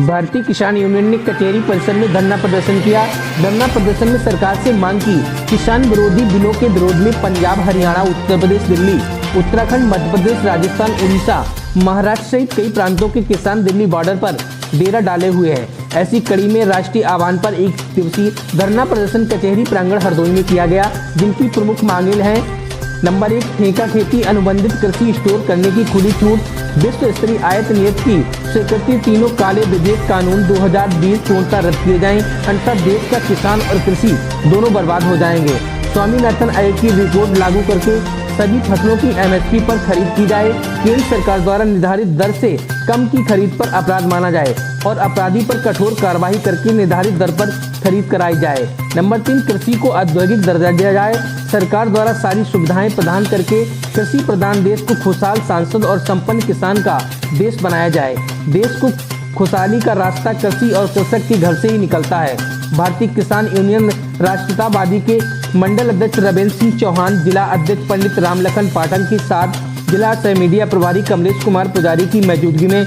भारतीय किसान यूनियन ने कचहरी परिसर में धरना प्रदर्शन किया। धरना प्रदर्शन में सरकार से मांग की किसान विरोधी बिलों के विरोध में पंजाब, हरियाणा, उत्तर प्रदेश, दिल्ली, उत्तराखंड, मध्य प्रदेश, राजस्थान, उड़ीसा, महाराष्ट्र सहित कई प्रांतों के किसान दिल्ली बॉर्डर पर डेरा डाले हुए हैं। ऐसी कड़ी में राष्ट्रीय आह्वान पर एक दिवसीय धरना प्रदर्शन कचहरी प्रांगण हरदोई में किया गया, जिनकी प्रमुख मांगें हैं। नंबर 1, ठेका खेती अनुबंधित कृषि स्टोर करने की खुली छूट, विश्व स्तरीय आयात नियत की स्वीकृति, तीनों काले विधेयक कानून 2020 पूर्णतः रद्द किए जाएं, अन्यथा देश का किसान और कृषि दोनों बर्बाद हो जाएंगे। स्वामीनाथन आयोग की रिपोर्ट लागू करके सभी फसलों की MSP पर खरीद की जाए। केंद्र सरकार द्वारा निर्धारित दर से कम की खरीद पर अपराध माना जाए और अपराधी पर कठोर कार्रवाई करके निर्धारित दर पर खरीद कराई जाए। नंबर 3, कृषि को औद्योगिक दर्जा दिया जाए। सरकार द्वारा सारी सुविधाएं प्रदान करके कृषि प्रधान देश को खुशहाल, सांसद और संपन्न किसान का देश बनाया जाए। देश को खुशहाली का रास्ता कृषि और कृषक के घर से ही निकलता है। भारतीय किसान यूनियन राष्ट्रीयतावादी के मंडल अध्यक्ष रविंद्र सिंह चौहान, जिला अध्यक्ष पंडित रामलखन पाठक के साथ जिला सह मीडिया प्रभारी कमलेश कुमार पुजारी की मौजूदगी में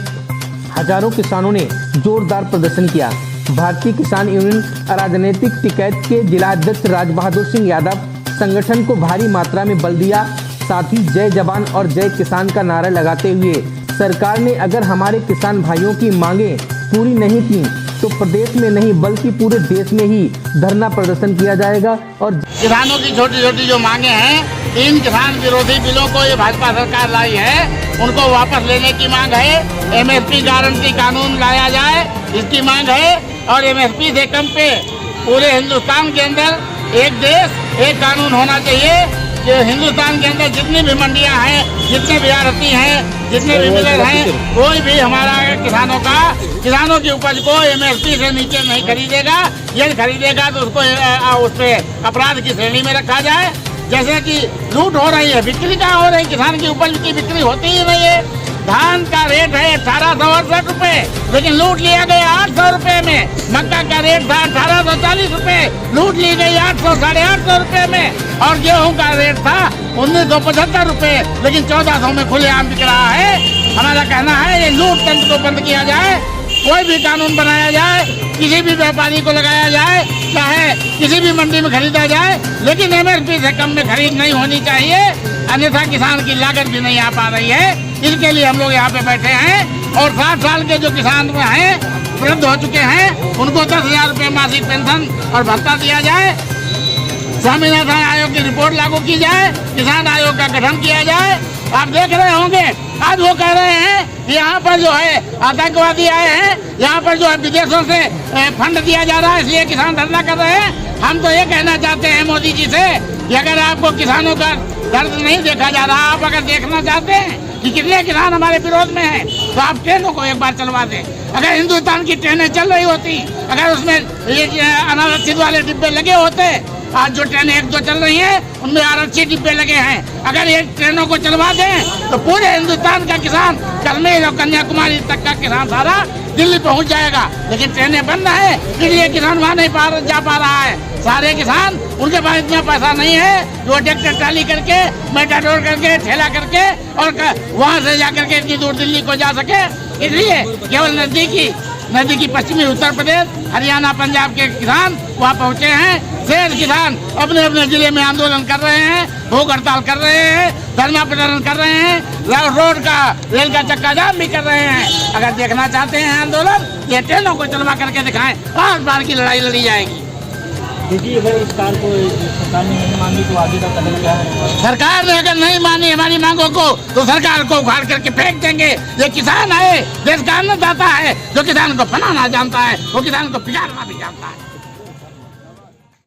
हजारों किसानों ने जोरदार प्रदर्शन किया। भारतीय किसान यूनियन राजनीतिक टिकैत के जिला अध्यक्ष राज बहादुर सिंह यादव संगठन को भारी मात्रा में बल दिया। साथ ही जय जवान और जय किसान का नारा लगाते हुए सरकार ने अगर हमारे किसान भाइयों की मांगें पूरी नहीं की तो प्रदेश में नहीं बल्कि पूरे देश में ही धरना प्रदर्शन किया जाएगा। और किसानों की छोटी छोटी जो मांगे हैं, इन किसान विरोधी बिलों को ये भाजपा सरकार लाई है, उनको वापस लेने की मांग है। MSP गारंटी कानून लाया जाए, इसकी मांग है। और MSP से कम पे पूरे हिंदुस्तान के अंदर एक देश एक कानून होना चाहिए कि हिंदुस्तान के अंदर जितनी भी मंडियां हैं, जितने भी आड़ती हैं, जितने भी मिलर हैं, कोई भी हमारा किसानों की उपज को MSP से नीचे नहीं खरीदेगा। यदि खरीदेगा तो उसको उस पर अपराध की श्रेणी में रखा जाए। जैसे कि लूट हो रही है, बिक्री कहाँ हो रही है, किसान की उपज की बिक्री होती ही नहीं है। धान का रेट है 1868 रुपए, लेकिन लूट लिया गया 800 रुपए में। मक्का का रेट था 1840 रुपए, लूट ली गई 800 साढ़े 800 रुपए में। और गेहूं का रेट था 1975 रुपए, लेकिन 1400 में खुलेआम बिक रहा है। हमारा कहना है ये लूट तंत्र को बंद किया जाए, कोई भी कानून बनाया जाए, किसी भी व्यापारी को लगाया जाए, चाहे किसी भी मंडी में खरीदा जाए, लेकिन MSP से कम में खरीद नहीं होनी चाहिए, अन्यथा किसान की लागत भी नहीं आ पा रही है। इसके लिए हम लोग यहाँ पे बैठे हैं। और 60 साल के जो किसान हैं, वृद्ध हो चुके हैं, उनको 10,000 रुपये मासिक पेंशन और भत्ता दिया जाए। स्वामीनाथन आयोग की रिपोर्ट लागू की जाए, किसान आयोग का गठन किया जाए। आप देख रहे होंगे आज वो कह रहे हैं यहाँ पर जो है आतंकवादी आए हैं, यहाँ पर जो है विदेशों से फंड दिया जा रहा है, इसलिए किसान धरना कर रहे हैं। हम तो ये कहना चाहते हैं मोदी जी से कि अगर आपको किसानों का दर्द नहीं देखा जा रहा, आप अगर देखना चाहते हैं कि कितने किसान हमारे विरोध में हैं, तो आप ट्रेनों को एक बार चलवा दें। अगर हिंदुस्तान की ट्रेनें चल रही होती, अगर उसमें ये अनारक्षित वाले डिब्बे लगे होते, आज जो ट्रेनें 1-2 चल रही हैं उनमें आरक्षित डिब्बे लगे हैं, अगर ये ट्रेनों को चलवा दें तो पूरे हिंदुस्तान का किसान, कश्मीर और कन्याकुमारी तक का किसान सारा दिल्ली पहुंच जाएगा। लेकिन ट्रेनें बंद है, इसलिए किसान वहाँ नहीं जा पा रहा है। सारे किसान, उनके पास इतना पैसा नहीं है जो ट्रैक्टर ट्राली करके, मेटाडोर करके, ठेला करके और वहाँ से जा करके इतनी दूर दिल्ली को जा सके। इसलिए केवल नजदीकी पश्चिमी उत्तर प्रदेश, हरियाणा, पंजाब के किसान वहाँ पहुँचे हैं। शेष किसान अपने अपने जिले में आंदोलन कर रहे हैं, भूख हड़ताल कर रहे हैं, धरना प्रदर्शन कर रहे हैं, रेल का चक्का जाम भी कर रहे हैं। अगर देखना चाहते हैं आंदोलन, ये ट्रेनों को चलवा करके दिखाएं, बार की लड़ाई लड़ी जाएगी। देखिए, अगर सरकार ने नहीं मानी तो आगे का कदम क्या है? सरकार ने अगर नहीं मानी हमारी मांगों को तो सरकार को उखाड़ करके फेंक देंगे। ये किसान है, देश का अन्नदाता है, जो किसान को बनाना जानता है, वो किसान को बिगाड़ना भी जानता है।